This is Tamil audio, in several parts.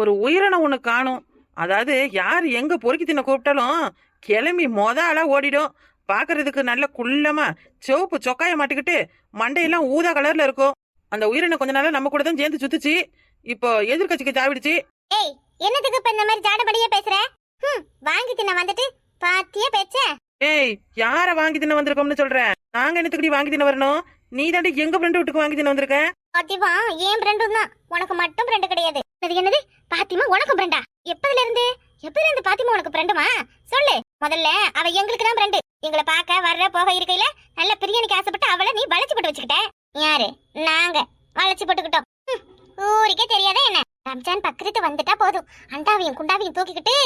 ஒரு உயிரினம் ஒண்ணு காணும். அதாவது யார் எங்க பொறுக்கி தின்ன கூப்பிட்டாலும் கிளம்பி ஆளா ஓடிடும். பாக்குறதுக்கு நல்ல குள்ளமா சிவப்பு சொக்காய மாட்டிக்கிட்டு மண்டையெல்லாம் ஊதா கலர்ல இருக்கும். அந்த உயிரினம் கொஞ்ச நாளா நம்ம கூட தான் சேர்ந்து சுத்துச்சு. இப்போ எதிர்கட்சிக்கு தாவிடுச்சு. ஏய், என்னத்துக்கு இப்ப இந்த மாதிரி ஜாடபடியா பேசுற? வாங்கி தின்ன வந்துட்டு பாத்தியே பேச்ச. ஏய், யார வாங்கி தின்ன வந்திருக்கோம்னு சொல்றேன்? நாங்க என்னத்துக்கு வாங்கி தின்ன வரணும்? நீ தாண்டி எங்க ஃப்ரெண்டு வீட்டுக்கு வாங்கி தின்ன வந்திருக்க. பாத்திமா, ஏன் ஃப்ரெண்டும் தான், உனக்கு மட்டும் ஃப்ரெண்டு கிடையாது. அது என்னது? பாத்திமா உனக்கு ஃப்ரெண்டா? எப்பதுல இருந்து பாத்திமா உனக்கு ஃப்ரெண்டுமா? சொல்லு. முதல்ல அவ எங்களுக்கு தான் ஃப்ரெண்டு. எங்களை பார்க்க வர்ற போக இருக்கையில நல்ல பிரியாணிக்கு ஆசைப்பட்டு அவளை நீ வளைச்சு போட்டு வச்சுக்கிட்ட. யாரு? நாங்க வளைச்சு போட்டுக்கிட்டோம். ஊருக்கே தெரியாதா என்ன? ரம்ஜான் பக்ரீத் வந்துட்டா போதும், அண்டாவையும் குண்டாவையும் தூக்கிக்கிட்டு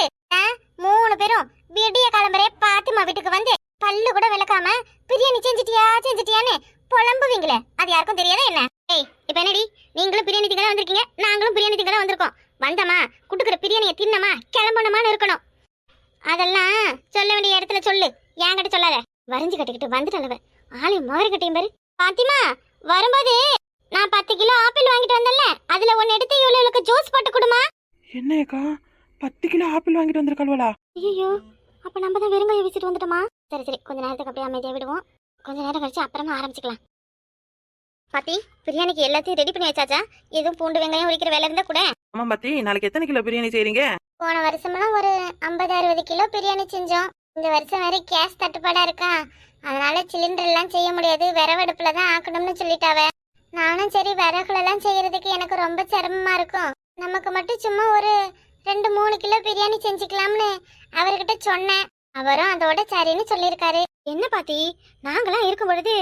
3 பேரும் விடிய காலம்பரே பாத்திமா வீட்டுக்கு வந்து பல்லு கூட விளக்காம பிரியாணி செஞ்சிட்டியான்னு புலம்புவீங்களே, அது யாருக்கும் தெரியாதா என்ன? ஏய், இப்ப என்னடி, நீங்களும் பிரியாணி திங்கலாம் வந்திருக்கீங்க, நாங்களும் பிரியாணி திங்கலாம் வந்திருக்கோம். வந்தமா, குடுக்குற பிரியாணியை தின்னமா, கிளம்பணுமான்னு இருக்கணும். அதெல்லாம் சொல்ல வேண்டிய இடத்துல சொல்லு, என்கிட்ட சொல்லாத. வரைஞ்சு கட்டிக்கிட்டு வந்துட்டளவ ஆளை மோர கட்டியும் பாரு. பாத்திமா, வரும்போது நான் 10 கிலோ ஆப்பிள் வாங்கிட்டு வந்தேன்ல, அதுல ஒன்னு எடுத்து இவளுக்கு ஜூஸ் போட்டு கொடுமா. என்னக்கா 10 கிலோ ஆப்பிள் வாங்கிட்டு வந்திருக்காள்வளா? ஐயோ, அப்ப நம்ம தான் வெறுங்கையை வீசிட்டு வந்துட்டோமா? சரி, கொஞ்ச நேரத்துக்கு அப்படியே அமைதியா விடுவோம். கொஞ்ச நேரம் கழிச்சு அப்புறமா ஆரம்பிச்சுக்கலாம். பாத்தி, பிரியாணிக்கு எல்லாத்தையும் ரெடி பண்ணி வச்சாச்சா? எதுவும் பூண்டு வெங்காயம் உரிக்கிற வேலை இருந்தா கூட. ஆமா பாத்தி, நாளைக்கு எத்தனை கிலோ பிரியாணி செய்றீங்க? போன வருஷம்லாம் ஒரு 50-60 கிலோ பிரியாணி செஞ்சோம். இந்த வருஷம் வேற கேஸ் தட்டுப்பாடா இருக்கா, அதனால சிலிண்டர் எல்லாம் செய்ய முடியாது, விறவடுப்புல தான் ஆக்கணும்னு சொல்லிட்டாவ. நானும் சரி, விறகுல எல்லாம் செய்யறதுக்கு எனக்கு ரொம்ப சிரமமா இருக்கும், நமக்கு மட்டும் சும்மா ஒரு 2-3 கிலோ பிரியாணி செஞ்சுக்கலாம்னு அவர்கிட்ட சொன்னேன். அவரும் அதோட சரின்னு சொல்லியிருக்காரு. என்ன பாத்தி, நாங்களாம் இருக்கும் பொழுது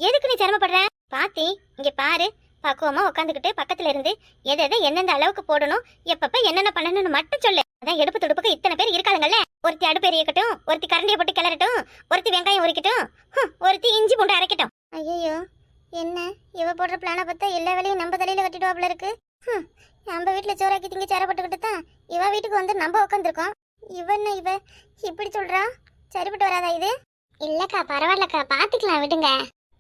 எதுக்கு நீ சிரமப்படுற? பாத்தி, இங்க பாரு, பக்குவமா உட்காந்துக்கிட்டு பக்கத்துல இருந்து எதை எந்தெந்த அளவுக்கு போடணும், எப்பப்ப என்னென்ன பண்ணணும்னு மட்டும் சொல்லு. அதான் எடுப்பு துடுப்புக்கு இத்தனை பேர் இருக்காதுங்கல்ல. ஒருத்தி அடுப்பு எரியக்கட்டும், ஒருத்தி கரண்டியை போட்டு கிளறட்டும், ஒருத்தி வெங்காயம் உரிக்கட்டும், ஒருத்தி இஞ்சி பூண்டு அரைக்கட்டும். ஐயோ, என்ன இவ போடுற பிளான பார்த்தா எல்லா வேலையும் நம்ம தலையில கட்டிடுவாப்புல இருக்கு. நம்ம வீட்டுல சோறாக்கி திங்க சேரப்பட்டுக்கிட்டு தான் இவ வீட்டுக்கு வந்து நம்ம உட்காந்துருக்கோம். இவ இப்படி சொல்றா? சரிப்பட்டு வராதா இது? இல்லக்கா, பரவாயில்லக்கா, பாத்துக்கலாம், விடுங்க.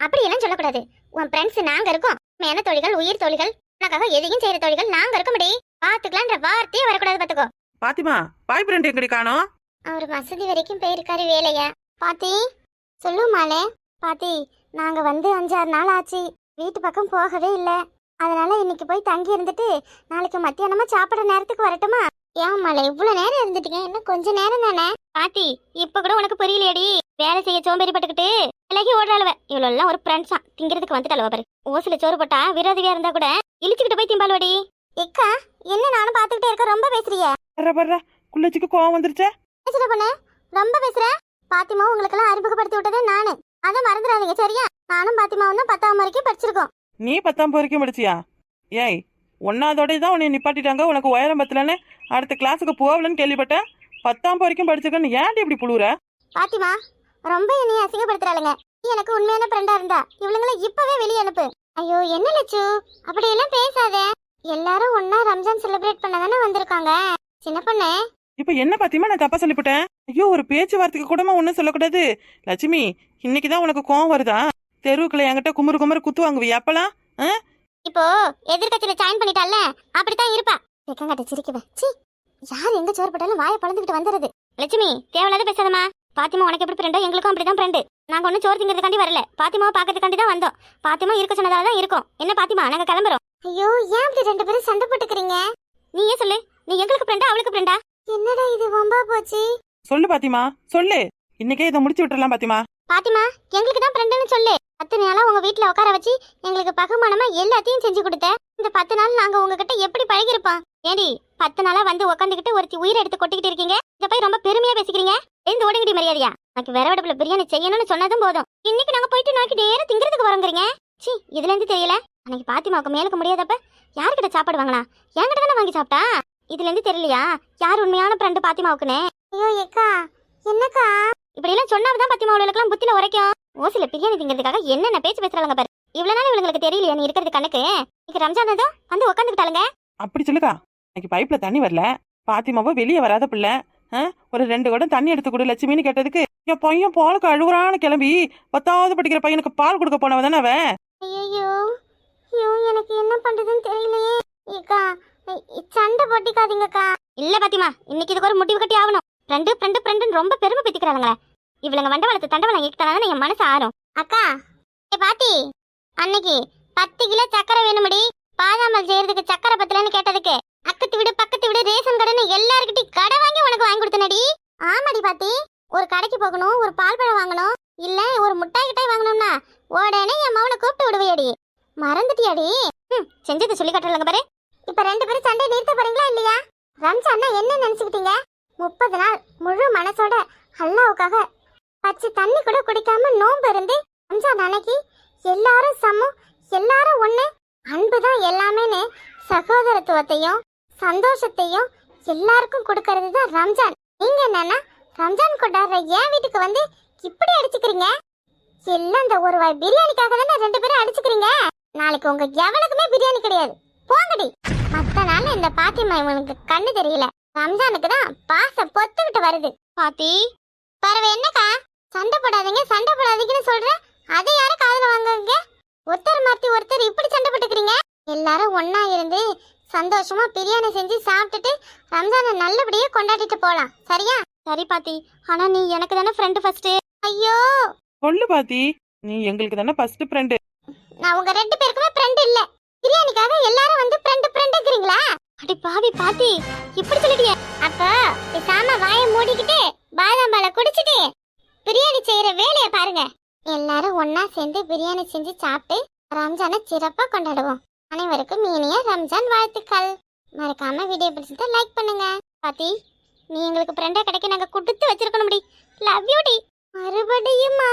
அப்படி எல்லாம் சொல்லக்கூடாது. உன் ஃப்ரெண்ட்ஸ் நாங்க இருக்கோம், மேன தோழிகள், உயிர் தோழிகள், உனக்காக எதையும் செய்யற தோழிகள் நாங்க இருக்க முடியும். பாத்துக்கலான்ற வார்த்தையே வரக்கூடாது, பாத்துக்கோ. பாத்திமா, பாய் ஃப்ரெண்ட் எங்கடி காணோம்? அவர் மசதி வரைக்கும் போயிருக்காரு வேலையா. பாத்தி, சொல்லுமாலே. பாத்தி, நாங்க வந்து 5-6 நாள் ஆச்சு, வீட்டு பக்கம் போகவே இல்லை. அதனால இன்னைக்கு போய் தங்கி இருந்துட்டு நாளைக்கு மத்தியானமா சாப்பிட நேரத்துக்கு வரட்டுமா? ஏன் மலை, இவ்வளவு நேரம் இருந்துட்டீங்க, இன்னும் கொஞ்ச நேரம் தானே. பாத்தி, இப்ப கூட உனக்கு புரியலையடி, வேலை செய்ய சோம்பேறி பட்டுக்கிட்டு விலகி ஓடுறாளுவ. இவ்வளவு எல்லாம் ஒரு ஃப்ரெண்ட்ஸா திங்கிறதுக்கு வந்துட்டாளுவ பாரு. ஓசில சோறு போட்டா விரோதியா இருந்தா கூட இழுச்சுக்கிட்டு போய் திம்பாளுவடி. எக்கா, என்ன நானும் பாத்துக்கிட்டே இருக்க, ரொம்ப பேசுறிய. பர்றா குள்ளச்சிக்கு கோவம் வந்துருச்சே. பண்ணு, ரொம்ப பேசுற. பாத்திமா உங்களுக்கெல்லாம் அறிமுகப்படுத்தி விட்டதே நானு, அதை மறந்துடாதீங்க சரியா? நானும் பாத்திமாவும் தான் 10ஆம் வரைக்கும் படிச்சிருக்கோம். நீ 10ஆம் வரைக்கும் படிச்சியா? ஏய், 1ஆவதோட தான் உன்னை நிப்பாட்டிட்டாங்க, உனக்கு உயரம் பத்தலன்னு அடுத்த கிளாஸுக்கு போகலன்னு கேள்விப்பட்டேன். 10ஆம் வரைக்கும் படிச்சிருக்கன்னு ஏன்டி இப்படி புழுவுற? பாத்திமா, ரொம்ப என்னைய அசிங்கப்படுத்துறாளுங்க. நீ எனக்கு உண்மையான ஃப்ரெண்டா இருந்தா இவளுங்களை இப்பவே வெளியே அனுப்பு. ஐயோ, என்ன லட்சு, அப்படி எல்லாம் பேசாத. எல்லாரும் ஒன்னா ரம்ஜான் செலிப்ரேட் பண்ண தானே வந்திருக்காங்க. சின்ன பொண்ணு, இப்ப என்ன பாத்திமா, நான் தப்பா சொல்லிவிட்டேன்? ஐயோ, ஒரு பேச்சுவார்த்தைக்கு கூடமா ஒன்னும் சொல்லக்கூடாது. லட்சுமி, இன்னைக்குதான் உனக்கு கோவம் வருதா? தெருவுக்குள்ள என்கிட்ட குமுறு குத்து வாங்குவியா அப்பலாம்? இப்போ எதிர்கட்சியில ஜாயின் பண்ணிட்டால, அப்படித்தான் இருப்பா. வெக்கங்காட்ட சிரிக்குவ. சி, யார் எங்க சோறு போட்டாலும் வாயை பழந்துக்கிட்டு வந்துருது. லட்சுமி, தேவையில்லாத பேசாதமா. பாத்திமா உனக்கு எப்படி ஃப்ரெண்டோ எங்களுக்கும் அப்படிதான் ஃப்ரெண்டு. நாங்க ஒன்னும் சோறு திங்கிறதுக்காண்டி வரல, பாத்திமாவை பாக்கிறதுக்காண்டி தான் வந்தோம். பாத்திமா இருக்க சொன்னதால தான் இருக்கோம். என்ன பாத்திமா, நாங்க கிளம்புறோம். ஐயோ, ஏன் அப்படி 2 பேரும் சண்டை போட்டுக்கிறீங்க? நீயே சொல்லு, நீ எங்களுக்கு ஃப்ரெண்டா அவளுக்கு ஃப்ரெண்டா? என்னடா இது வம்பா போச்சு? சொல்லு பாத்திமா, சொல்லு. இன்னைக்கே இதை முடிச்சு விட்டுறலாம் பாத்திமா. பாத்திமா, எங்களுக்கு தான் ஃப்ரெண்டுன்னு சொல்லு. 10 நாளா உங்க வீட்டுல உட்கார வச்சு எங்களுக்கு பகுமானமா எல்லாத்தையும் செஞ்சு கொடுத்த. இந்த 10 நாள் நாங்க உங்ககிட்ட எப்படி பழகிருப்போம்? ஏடி, 10 நாளா வந்து உட்காந்துக்கிட்டு ஒருத்தி உயிரை எடுத்து கொட்டிக்கிட்டு இருக்கீங்க. இத போய் ரொம்ப பெருமையா பேசிக்கிறீங்க. எழுந்து ஓடுங்கடி மரியாதையா. எனக்கு விறவடுப்புல பிரியாணி செய்யணும்னு சொன்னதும் போதும், இன்னைக்கு நாங்க போயிட்டு நாளைக்கு நேரம் திங்கிறதுக்கு வரோங்கிறீங்க. சி, இதுல இருந்து தெரியல. அன்னைக்கு பாத்திமாவுக்கு மேலுக்கு முடியாதப்ப யார்கிட்ட சாப்பாடு வாங்கினா? என்கிட்ட தானே வாங்கி சாப்பிட்டா. இதுல இருந்து தெரியலையா யார் உண்மையான ஃப்ரெண்டு பாத்திமாவுக்குன்னு? ஐயோ ஏக்கா, என்னக்கா இப்படி எல்லாம் சொன்னாதான் பாத்திமா அவளுக்கு புத்தில உரைக்கும். ஓசில பிரியாணி திங்கிறதுக்காக என்னென்ன பேச்சு பேசுறாங்க பாரு. இவ்வளவு நாள் இவங்களுக்கு தெரியலையா நீ இருக்கிறது கணக்கு? இன்னைக்கு ரம்ஜான் தான் வந்து உட்காந்துக்கிட்டாளுங்க. அப்படி சொல்லுக்கா. இன்னைக்கு பைப்ல தண்ணி வரல, பாத்திமாவோ வெளியே வராத பிள்ளை, ஒரு 2 குடம் தண்ணி எடுத்து கொடு லட்சுமின்னு கேட்டதுக்கு என் பையன் பாலுக்கு அழுகுறான்னு கிளம்பி 10ஆவது படிக்கிற பையனுக்கு பால் கொடுக்க போனவ தானே அவ. ஐயோ, எனக்கு என்ன பண்றதுன்னு தெரியலையே. ஏக்கா, சண்டை போட்டிக்காதீங்கக்கா. இல்ல பாத்திமா, இன்னைக்கு இதுக்கு ஒரு முடிவு கட்டி ஆகணும். ஃப்ரெண்டு ஃப்ரெண்டு ஃப்ரெண்டுன்னு ரொம்ப பெருமை பத்திக்கிறாங்களே. இவளுங்க வண்டவளத்து தண்டவளம் கேட்டாதானே என் மனசு ஆறும். அக்கா பாத்தி, அன்னைக்கு 10 கிலோ சக்கரை வேணுமடி, பாதாமல் செய்யறதுக்கு சக்கரை பத்தலன்னு கேட்டதுக்கு பக்கத்து விடு ரேஷன் கடைன்னு எல்லார்கிட்டயும் கடை வாங்கி உனக்கு வாங்கி கொடுத்தனடி. ஆமாடி பாத்தி, ஒரு கடைக்கு போகணும், ஒரு பால் பழம் வாங்கணும், இல்ல ஒரு முட்டாய் கிட்டாய் வாங்கணும்னா உடனே என் மவனை கூப்பிட்டு விடுவையடி. மறந்துட்டியாடி? செஞ்சதை சொல்லி கட்டலங்க பாரு. இப்ப 2 பேரும் சண்டை நிறுத்த போறீங்களா இல்லையா? ரம்ஜான்னா என்ன நினைச்சுக்கிட்டீங்க? 30 நாள் முழு மனசோட அல்லாவுக்காக பச்சை தண்ணி கூட குடிக்காம நோன்பு இருந்து ரம்ஜான் அன்னைக்கு எல்லாரும் சமம், எல்லாரும் ஒண்ணு, அன்புதான் எல்லாமேன்னு சகோதரத்துவத்தையும் சந்தோஷத்தையும் எல்லாருக்கும் கொடுக்கறது தான் ரம்ஜான். நீங்க என்னன்னா ரம்ஜான் கொண்டாடுற என் வீட்டுக்கு வந்து இப்படி அடிச்சுக்கிறீங்க? எல்லாம் இந்த ஒரு வாய் பிரியாணிக்காக தானே 2 பேரும் அடிச்சுக்கிறீங்க. நாளைக்கு உங்க எவனுக்குமே பிரியாணி கிடையாது, போங்கடி. மத்த நாள் இந்த பாத்திமா இவனுக்கு கண்ணு தெரியல, ரம்ஜானுக்கு தான் பாசம் பொத்துக்கிட்டு வருது. பாத்தி பரவ என்னக்கா? சண்டை போடாதீங்கன்னு சொல்ற, அதை யாரும் காதுல வாங்குங்க? ஒருத்தர் மாத்தி ஒருத்தர் இப்படி சண்டை போட்டுக்கிறீங்க. எல்லாரும் ஒன்னா இருந்து சந்தோஷமா பிரியாணி செஞ்சு சாப்பிட்டுட்டு ரம்ஜானை நல்லபடியா கொண்டாடிட்டு போலாம், சரியா? சரி பாத்தி, ஆனா நீ எனக்கு தானே ஃப்ரெண்டு ஃபர்ஸ்ட். ஐயோ சொல்லு பாத்தி, நீ எங்களுக்கு தானே ஃபர்ஸ்ட் ஃப்ரெண்டு. நான் உங்க 2 பேருக்குமே ஃப்ரெண்ட் இல்ல. பிரியாணிக்காக எல்லாரும் வந்து ஃப்ரெண்டுங்கிறீங்களா? அடி பாவி பாத்தி, இப்படி சொல்லிட்டியே. அப்ப பேசாம வாயை மூடிக்கிட்டு பாதாம் பாலை குடிச்சிட்டு பிரியாணி செய்யற வேலையை பாருங்க. எல்லாரும் ஒன்னா சேர்ந்து பிரியாணி செஞ்சு சாப்பிட்டு ரம்ஜானை சிறப்பா கொண்டாடுவோம். அனைவருக்கும் இனிய ரம்ஜான் வாழ்த்துக்கள். மறக்காம வீடியோ பிடிச்சிருந்தா லைக் பண்ணுங்க. பாத்தி, நீ எங்களுக்கு ஃப்ரெண்டா கிடைக்க நாங்க கொடுத்து வச்சிருக்கணும். லவ் யூ டி. மறுபடியுமா?